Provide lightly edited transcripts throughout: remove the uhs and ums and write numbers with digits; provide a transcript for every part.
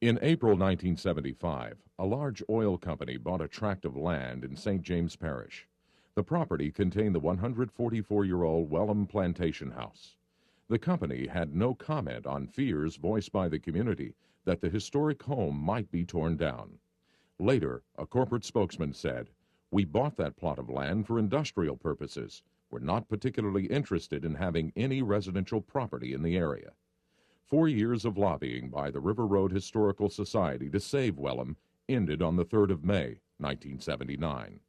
In April 1975, a large oil company bought a tract of land in St. James Parish. The property contained the 144-year-old Wellham Plantation House. The company had no comment on fears voiced by the community that the historic home might be torn down. Later, a corporate spokesman said, "We bought that plot of land for industrial purposes. We're not particularly interested in having any residential property in the area." 4 years of lobbying by the River Road Historical Society to save Wellham ended on the 3rd of May, 1979.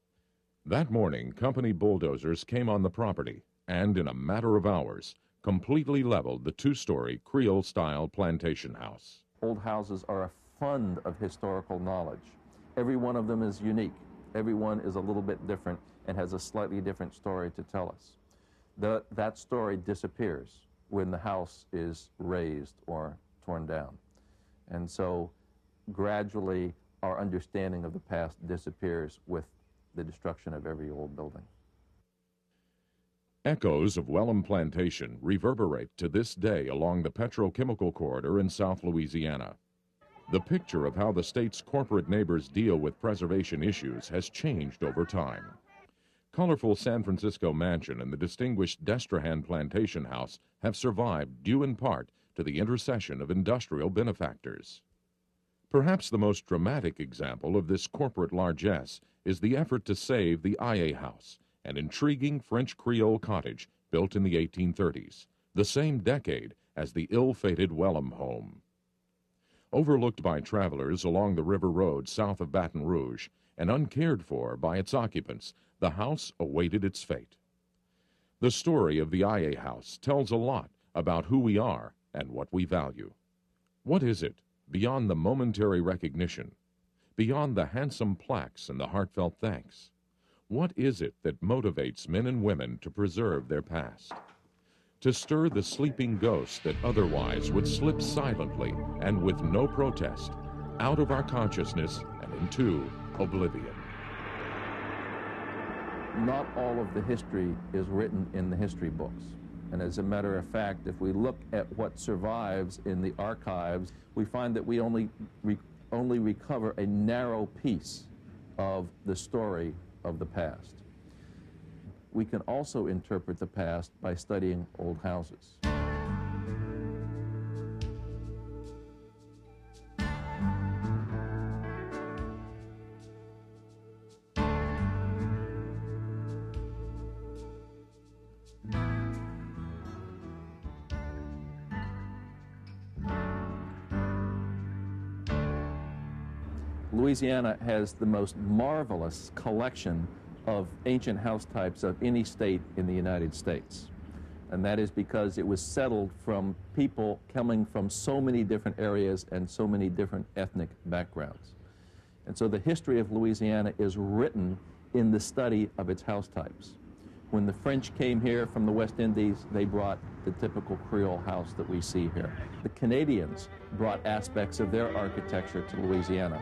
That morning, company bulldozers came on the property and, in a matter of hours, completely leveled the 2-story Creole-style plantation house. Old houses are a fund of historical knowledge. Every one of them is unique. Every one is a little bit different and has a slightly different story to tell us. That story disappears when the house is razed or torn down. And so gradually our understanding of the past disappears with the destruction of every old building. Echoes of Wellham Plantation reverberate to this day along the petrochemical corridor in South Louisiana. The picture of how the state's corporate neighbors deal with preservation issues has changed over time. Colorful San Francisco Mansion and the distinguished Destrehan Plantation House have survived due in part to the intercession of industrial benefactors. Perhaps the most dramatic example of this corporate largesse is the effort to save the Aillet House, an intriguing French Creole cottage built in the 1830s, the same decade as the ill-fated Wellham home. Overlooked by travelers along the river road south of Baton Rouge and uncared for by its occupants, the house awaited its fate. The story of the Aillet House tells a lot about who we are and what we value. What is it, beyond the momentary recognition, beyond the handsome plaques and the heartfelt thanks? What is it that motivates men and women to preserve their past? To stir the sleeping ghosts that otherwise would slip silently and with no protest out of our consciousness and into oblivion. Not all of the history is written in the history books. And as a matter of fact, if we look at what survives in the archives, we find that we only recover a narrow piece of the story of the past. We can also interpret the past by studying old houses. Louisiana has the most marvelous collection of ancient house types of any state in the United States. And that is because it was settled from people coming from so many different areas and so many different ethnic backgrounds. And so the history of Louisiana is written in the study of its house types. When the French came here from the West Indies, they brought the typical Creole house that we see here. The Canadians brought aspects of their architecture to Louisiana.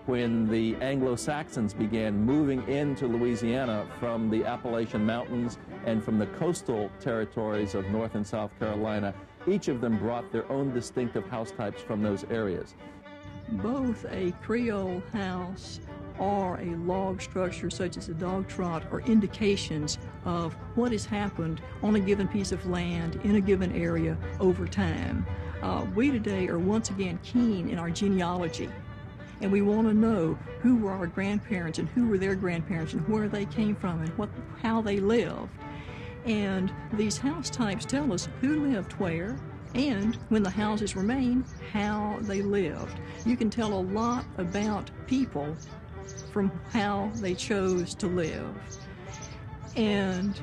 When the Anglo-Saxons began moving into Louisiana from the Appalachian Mountains and from the coastal territories of North and South Carolina, each of them brought their own distinctive house types from those areas. Both a Creole house or a log structure such as a dog trot are indications of what has happened on a given piece of land in a given area over time. We today are once again keen in our genealogy. And we want to know who were our grandparents and who were their grandparents and where they came from and how they lived. And these house types tell us who lived where and, when the houses remain, how they lived. You can tell a lot about people from how they chose to live. And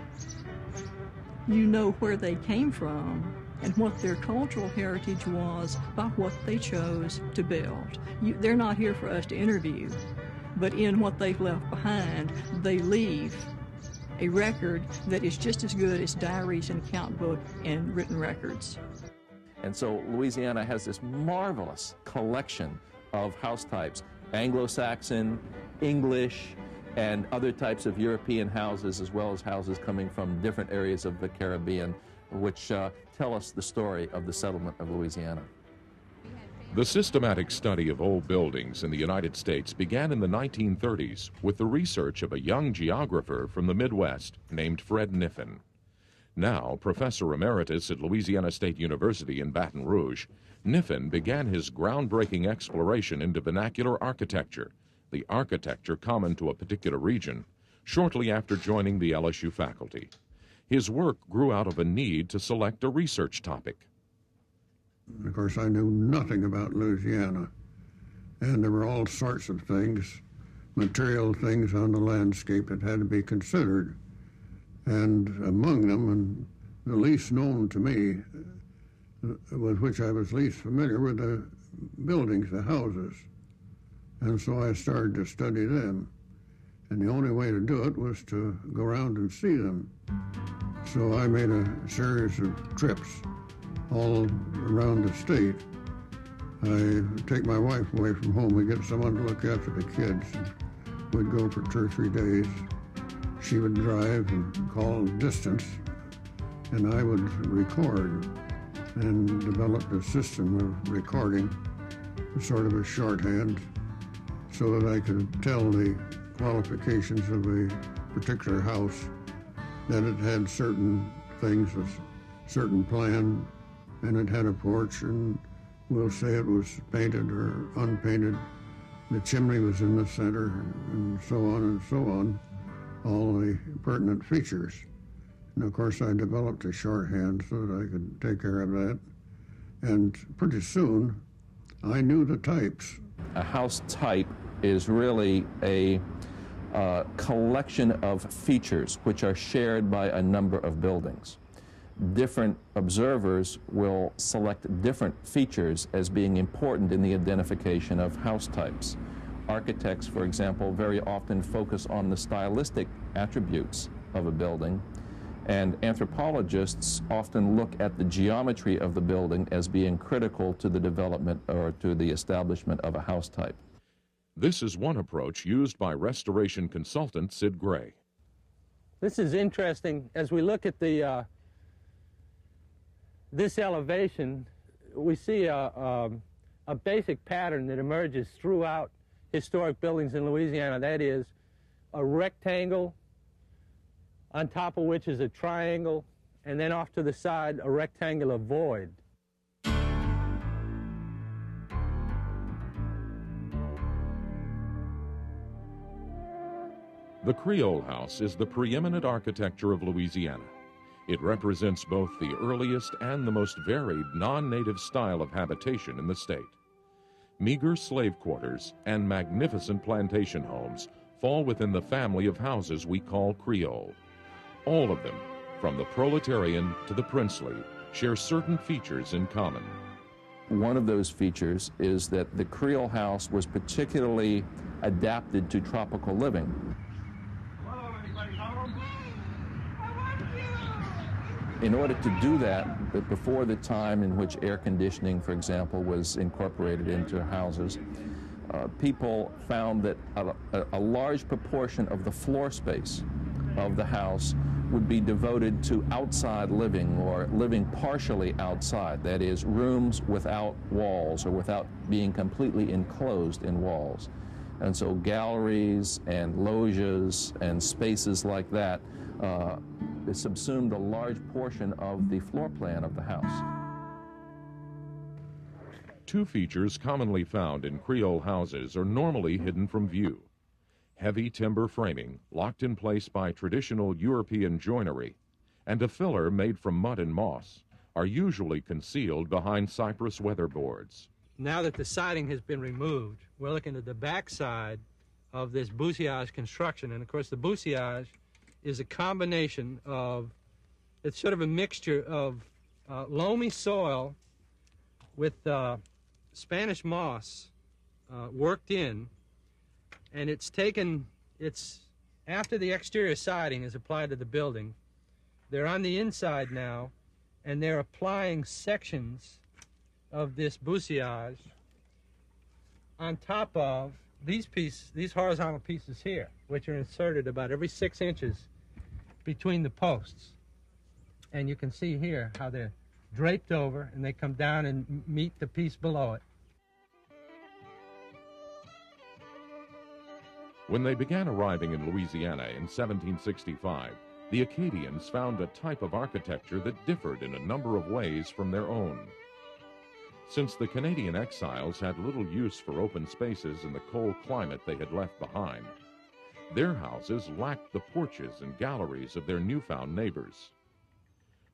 you know where they came from and what their cultural heritage was by what they chose to build. They're not here for us to interview, but in what they've left behind, they leave a record that is just as good as diaries and account book and written records. And so Louisiana has this marvelous collection of house types, Anglo-Saxon, English, and other types of European houses, as well as houses coming from different areas of the Caribbean, which tell us the story of the settlement of Louisiana. The systematic study of old buildings in the United States began in the 1930s with the research of a young geographer from the Midwest named Fred Kniffen. Now professor emeritus at Louisiana State University in Baton Rouge, Kniffen began his groundbreaking exploration into vernacular architecture, the architecture common to a particular region, shortly after joining the LSU faculty. His work grew out of a need to select a research topic. Of course, I knew nothing about Louisiana, and there were all sorts of things, material things on the landscape that had to be considered. And among them, and the least known to me, with which I was least familiar, were the buildings, the houses. And so I started to study them. And the only way to do it was to go around and see them. So I made a series of trips all around the state. I take my wife away from home and get someone to look after the kids. We'd go for 2 or 3 days. She would drive and call distance, and I would record and developed a system of recording, sort of a shorthand, so that I could tell the qualifications of a particular house, that it had certain things, a certain plan, and it had a porch, and we'll say it was painted or unpainted. The chimney was in the center, and so on and so on, all the pertinent features. And of course I developed a shorthand so that I could take care of that. And pretty soon I knew the types. A house type is really a collection of features which are shared by a number of buildings. Different observers will select different features as being important in the identification of house types. Architects, for example, very often focus on the stylistic attributes of a building, and anthropologists often look at the geometry of the building as being critical to the development or to the establishment of a house type. This is one approach used by restoration consultant Sid Gray. This is interesting. As we look at the this elevation, we see a basic pattern that emerges throughout historic buildings in Louisiana. That is a rectangle on top of which is a triangle, and then off to the side a rectangular void. The Creole House is the preeminent architecture of Louisiana. It represents both the earliest and the most varied non-native style of habitation in the state. Meager slave quarters and magnificent plantation homes fall within the family of houses we call Creole. All of them, from the proletarian to the princely, share certain features in common. One of those features is that the Creole house was particularly adapted to tropical living. In order to do that, before the time in which air conditioning, for example, was incorporated into houses, people found that a large proportion of the floor space of the house would be devoted to outside living or living partially outside, that is, rooms without walls or without being completely enclosed in walls. And so galleries and loges and spaces like that subsumed a large portion of the floor plan of the house. Two features commonly found in Creole houses are normally hidden from view. Heavy timber framing, locked in place by traditional European joinery, and a filler made from mud and moss are usually concealed behind cypress weatherboards. Now that the siding has been removed, we're looking at the back side of this bousillage construction. And of course the bousillage is a combination of, it's sort of a mixture of loamy soil with Spanish moss worked in, and it's after the exterior siding is applied to the building, they're on the inside now, and they're applying sections of this bousillage on top of these horizontal pieces here, which are inserted about every 6 inches between the posts. And you can see here how they're draped over and they come down and meet the piece below it. When they began arriving in Louisiana in 1765, the Acadians found a type of architecture that differed in a number of ways from their own. Since the Canadian exiles had little use for open spaces in the cold climate they had left behind, their houses lacked the porches and galleries of their newfound neighbors.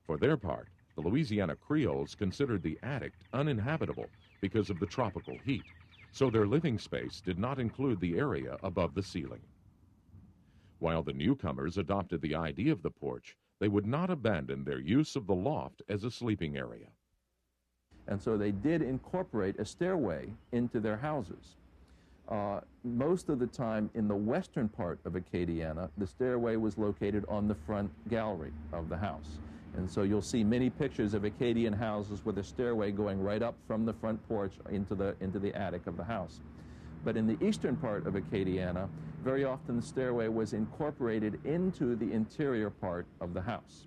For their part, the Louisiana Creoles considered the attic uninhabitable because of the tropical heat, so their living space did not include the area above the ceiling. While the newcomers adopted the idea of the porch, they would not abandon their use of the loft as a sleeping area. And so they did incorporate a stairway into their houses. Most of the time in the western part of Acadiana, the stairway was located on the front gallery of the house. And so you'll see many pictures of Acadian houses with a stairway going right up from the front porch into the attic of the house. But in the eastern part of Acadiana, very often the stairway was incorporated into the interior part of the house.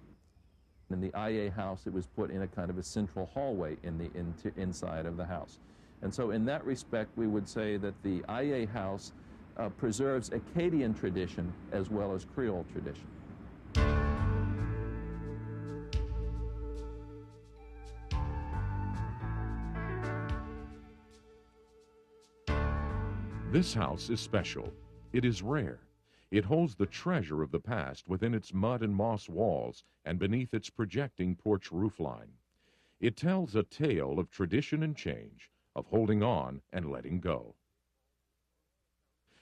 In the Aillet House, it was put in a kind of a central hallway in the inside of the house. And so in that respect, we would say that the Aillet House preserves Acadian tradition as well as Creole tradition. This house is special. It is rare. It holds the treasure of the past within its mud and moss walls and beneath its projecting porch roofline. It tells a tale of tradition and change, of holding on and letting go.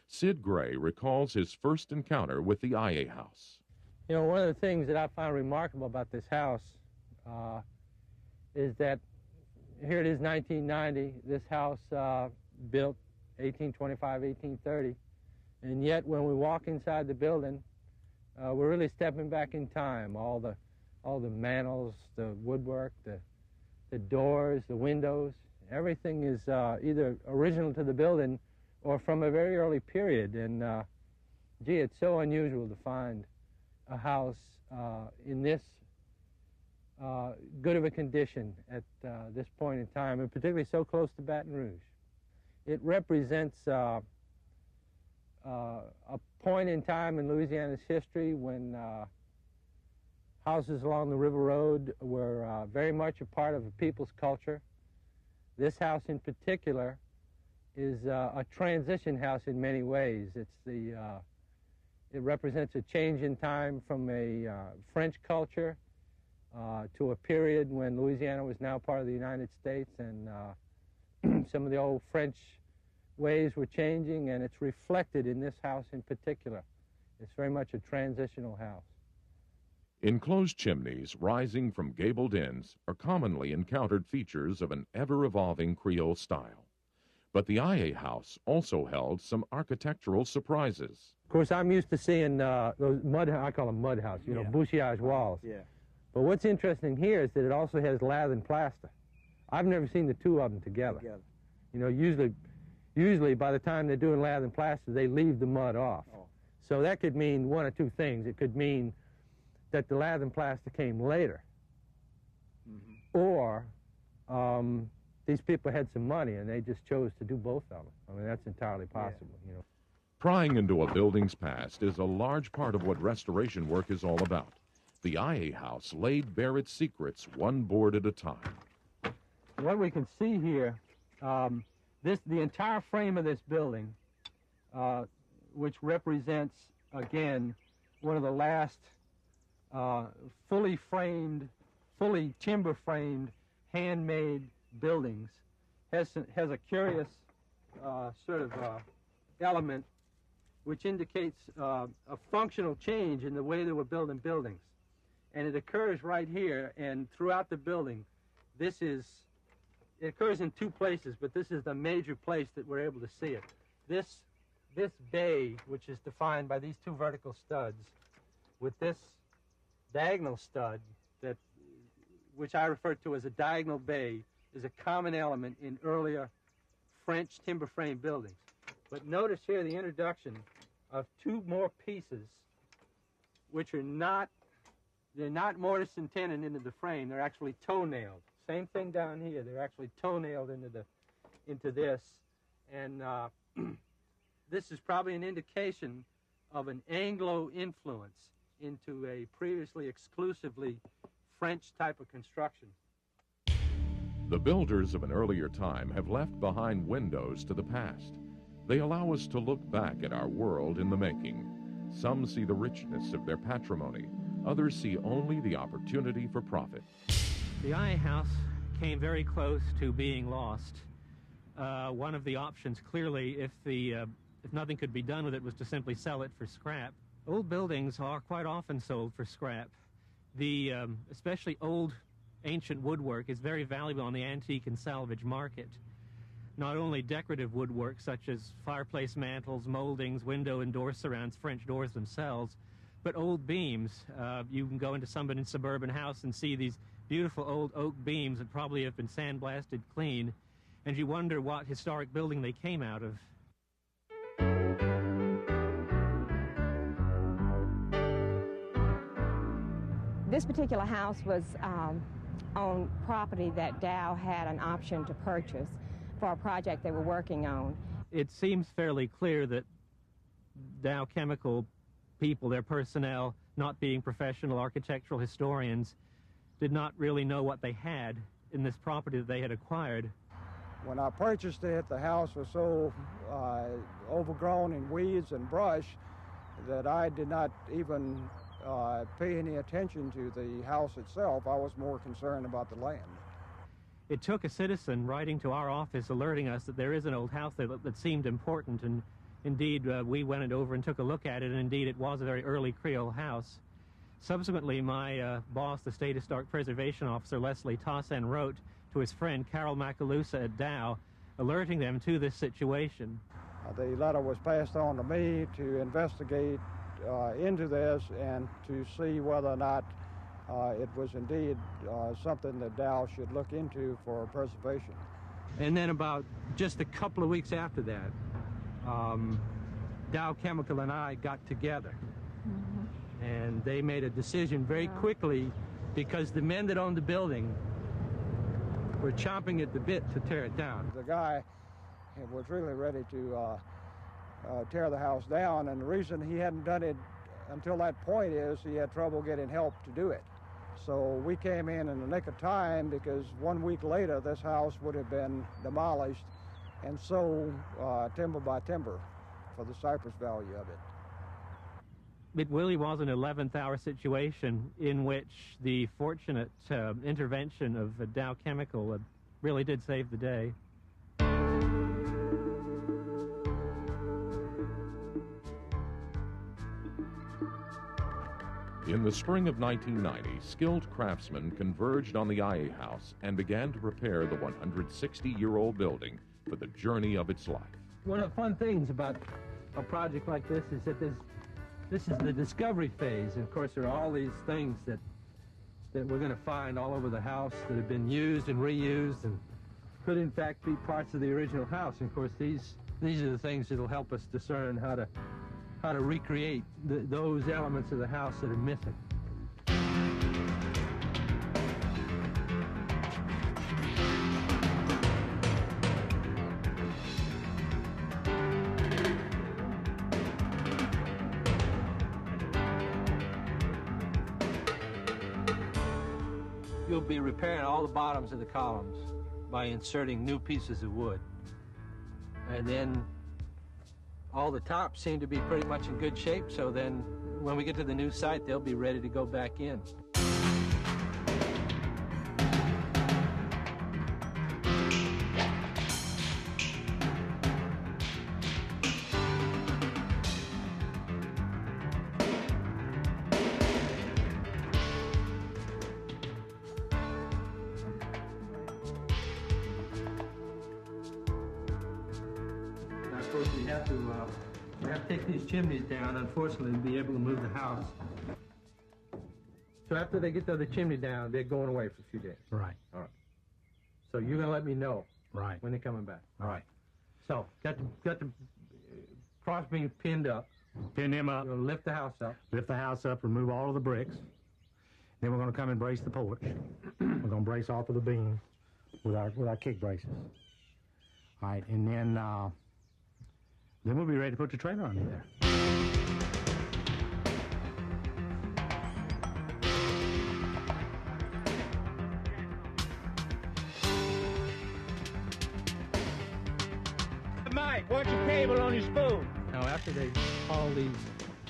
Sid Gray recalls his first encounter with the Aillet House. You know, one of the things that I find remarkable about this house is that here it is, 1990. This house built 1825, 1830. And yet, when we walk inside the building, we're really stepping back in time. All the mantels, the woodwork, the doors, the windows, everything is either original to the building or from a very early period. And gee, it's so unusual to find a house in this good of a condition at this point in time, and particularly so close to Baton Rouge. It represents a point in time in Louisiana's history when houses along the River Road were very much a part of the people's culture. This house in particular is a transition house in many ways. It represents a change in time from a French culture to a period when Louisiana was now part of the United States, and some of the old French ways were changing, and it's reflected in this house in particular. It's very much a transitional house. Enclosed chimneys rising from gabled ends are commonly encountered features of an ever-evolving Creole style. But the Aillet House also held some architectural surprises. Of course, I'm used to seeing those I call them mud houses, bouchage walls. Yeah. But what's interesting here is that it also has lath and plaster. I've never seen the two of them together. You know, usually by the time they're doing lath and plaster, they leave the mud off. So that could mean one or two things. It could mean that the lath and plaster came later, or these people had some money and they just chose to do both of them. I mean, that's entirely possible. You know. Prying into a building's past is a large part of what restoration work is all about. The Aillet House laid bare its secrets one board at a time. What we can see here, the entire frame of this building, which represents, again, one of the last fully timber-framed, handmade buildings, has a curious sort of element which indicates a functional change in the way they were building buildings. And it occurs right here and throughout the building. It occurs in two places, but this is the major place that we're able to see it. This bay, which is defined by these two vertical studs, with this diagonal stud, which I refer to as a diagonal bay, is a common element in earlier French timber frame buildings. But notice here the introduction of two more pieces, which are they're not mortise and tenon into the frame, they're actually toe-nailed. Same thing down here, they're actually toe-nailed into this. And this is probably an indication of an Anglo influence into a previously exclusively French type of construction. The builders of an earlier time have left behind windows to the past. They allow us to look back at our world in the making. Some see the richness of their patrimony. Others see only the opportunity for profit. The Aillet House came very close to being lost. One of the options, clearly, if nothing could be done with it, was to simply sell it for scrap. Old buildings are quite often sold for scrap. The especially old ancient woodwork is very valuable on the antique and salvage market. Not only decorative woodwork such as fireplace mantles, moldings, window and door surrounds, French doors themselves, but old beams. You can go into somebody's suburban house and see these beautiful old oak beams that probably have been sandblasted clean, and you wonder what historic building they came out of. This particular house was on property that Dow had an option to purchase for a project they were working on. It seems fairly clear that Dow Chemical people, their personnel, not being professional architectural historians, did not really know what they had in this property that they had acquired. When I purchased it, the house was so overgrown in weeds and brush that I did not even pay any attention to the house itself. I was more concerned about the land. It took a citizen writing to our office alerting us that there is an old house there that seemed important, and indeed we went over and took a look at it, and indeed it was a very early Creole house. Subsequently, my boss, the State Historic Preservation Officer, Leslie Tossin, wrote to his friend Carroll Macalusa at Dow, alerting them to this situation. The letter was passed on to me to investigate into this and to see whether or not it was indeed something that Dow should look into for preservation. And then about just a couple of weeks after that, Dow Chemical and I got together. And they made a decision very quickly, because the men that owned the building were chomping at the bit to tear it down. The guy was really ready to tear the house down, and the reason he hadn't done it until that point is he had trouble getting help to do it. So we came in the nick of time, because 1 week later this house would have been demolished and sold timber by timber for the cypress value of it. It really was an 11th hour situation in which the fortunate intervention of Dow Chemical really did save the day. In the spring of 1990, skilled craftsmen converged on the Aillet House and began to prepare the 160-year-old building for the journey of its life. One of the fun things about a project like this is that this is the discovery phase. And of course, there are all these things that we're going to find all over the house that have been used and reused and could in fact be parts of the original house. And of course, these are the things that will help us discern how to recreate those elements of the house that are missing. You'll be repairing all the bottoms of the columns by inserting new pieces of wood. And then all the tops seem to be pretty much in good shape, so then when we get to the new site, they'll be ready to go back in. We have to take these chimneys down, unfortunately, to be able to move the house. So after they get the other chimney down, they're going away for a few days. Right. All right. So you're going to let me know. Right. When they're coming back. All right. So got the cross beams pinned up. Pin them up. You're going to lift the house up. Lift the house up, remove all of the bricks. Then we're going to come and brace the porch. We're going to brace off of the beams with our kick braces. All right, and then Then we'll be ready to put the trailer under there. Mike, what's your cable on your spoon? Now, after they haul these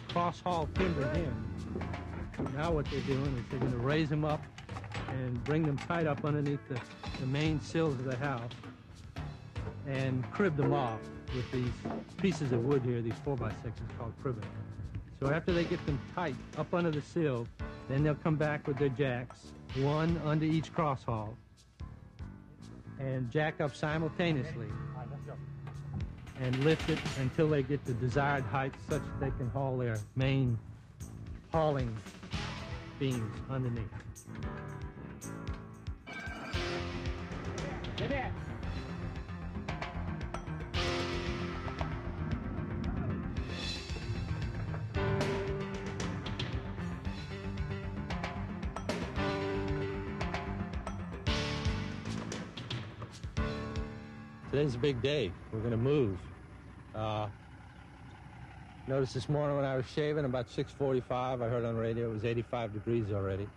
cross-haul timbers in, now what they're doing is they're going to raise them up and bring them tight up underneath the main sills of the house and crib them off with these pieces of wood here, these 4x6s called cribbing. So after they get them tight up under the sill, then they'll come back with their jacks, one under each cross-haul, and jack up simultaneously and lift it until they get the desired height such that they can haul their main hauling beams underneath. Get in. Today's a big day. We're going to move. Noticed this morning when I was shaving, about 6:45, I heard on the radio it was 85 degrees already.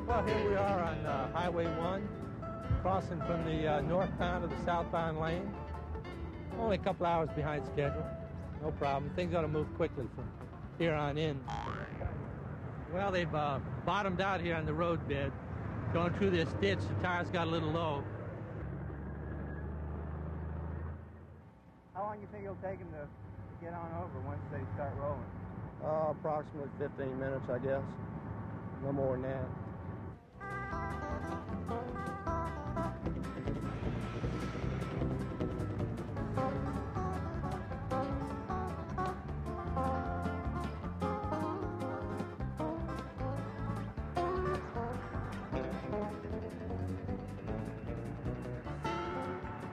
Well, here we are on Highway 1, crossing from the northbound to the southbound lane. Only a couple hours behind schedule. No problem. Things ought to move quickly from here on in. Well, they've bottomed out here on the road bed. Going through this ditch, the tires got a little low. How long do you think it'll take them to get on over once they start rolling? Approximately 15 minutes, I guess. No more than that.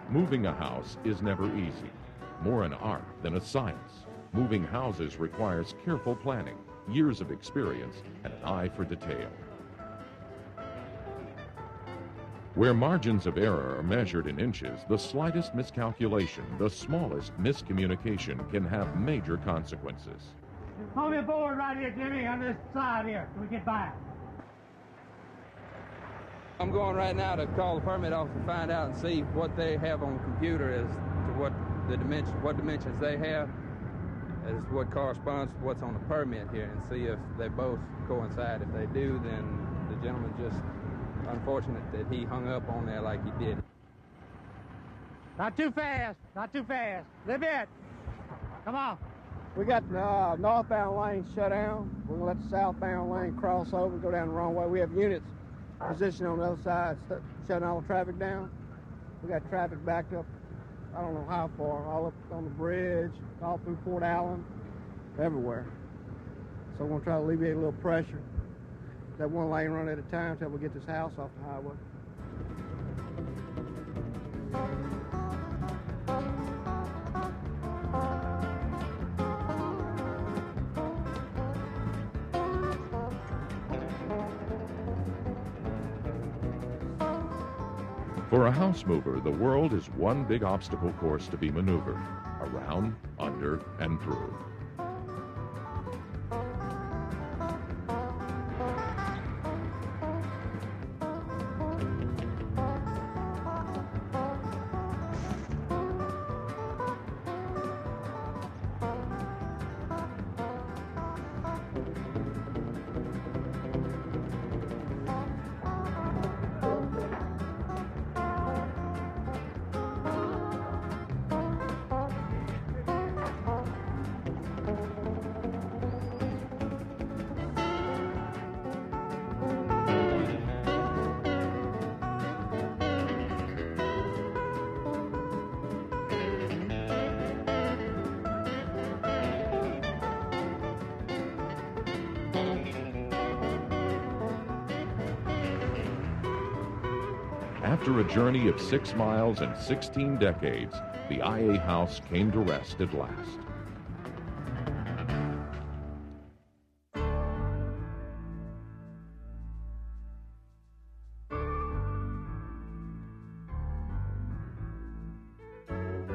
Moving a house is never easy. More an art than a science. Moving houses requires careful planning, years of experience, and an eye for detail. Where margins of error are measured in inches, the slightest miscalculation, the smallest miscommunication can have major consequences. Hold me forward right here, Jimmy, on this side here, so we get by. I'm going right now to call the permit office and find out and see what they have on the computer as to what dimensions they have, as what corresponds to what's on the permit here, and see if they both coincide. If they do, then the gentleman just unfortunate that he hung up on there like he did. Not too fast, not too fast. Live it. Come on. We got the northbound lane shut down. We're gonna let the southbound lane cross over, go down the wrong way. We have units positioned on the other side, shutting all the traffic down. We got traffic backed up, I don't know how far, all up on the bridge, all through Port Allen, everywhere. So we're gonna try to alleviate a little pressure. That one lane run at a time until we get this house off the highway. For a house mover, the world is one big obstacle course to be maneuvered, around, under, and through. After a journey of 6 miles and 16 decades, the Aillet House came to rest at last.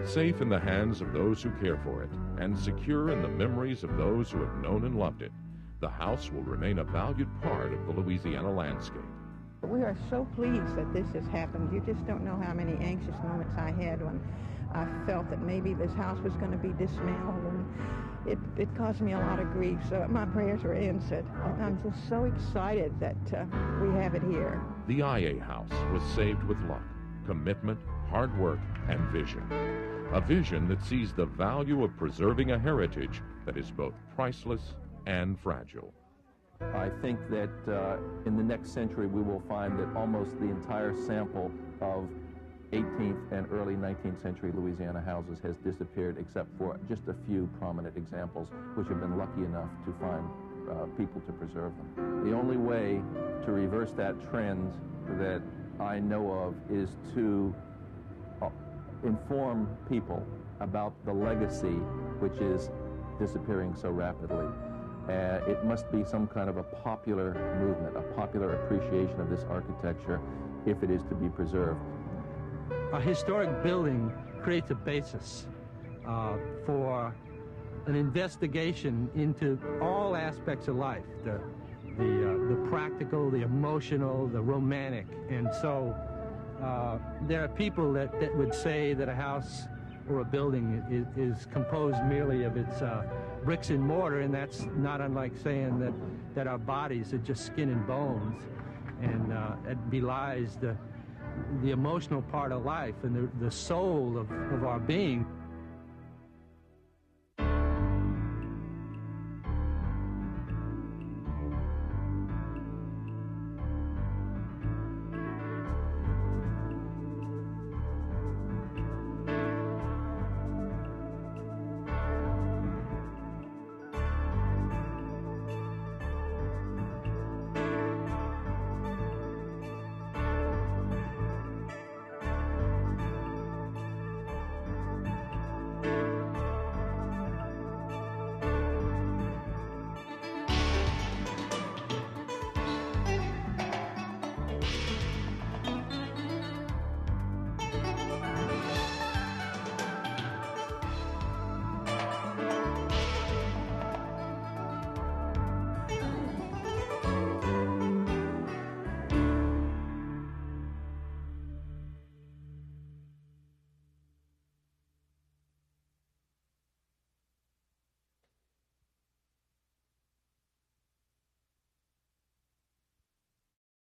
Safe in the hands of those who care for it, and secure in the memories of those who have known and loved it, the house will remain a valued part of the Louisiana landscape. We are so pleased that this has happened. You just don't know how many anxious moments I had when I felt that maybe this house was going to be dismantled, and it caused me a lot of grief. So my prayers are answered. I'm just so excited that we have it here. The Aillet House was saved with luck, commitment, hard work, and vision. A vision that sees the value of preserving a heritage that is both priceless and fragile. I think that in the next century we will find that almost the entire sample of 18th and early 19th century Louisiana houses has disappeared, except for just a few prominent examples which have been lucky enough to find people to preserve them. The only way to reverse that trend that I know of is to inform people about the legacy which is disappearing so rapidly. It must be some kind of a popular movement, a popular appreciation of this architecture if it is to be preserved. A historic building creates a basis for an investigation into all aspects of life, the practical, the emotional, the romantic. And so there are people that would say that a house or a building is composed merely of its bricks and mortar, and that's not unlike saying that our bodies are just skin and bones, and it belies the emotional part of life and the soul of our being.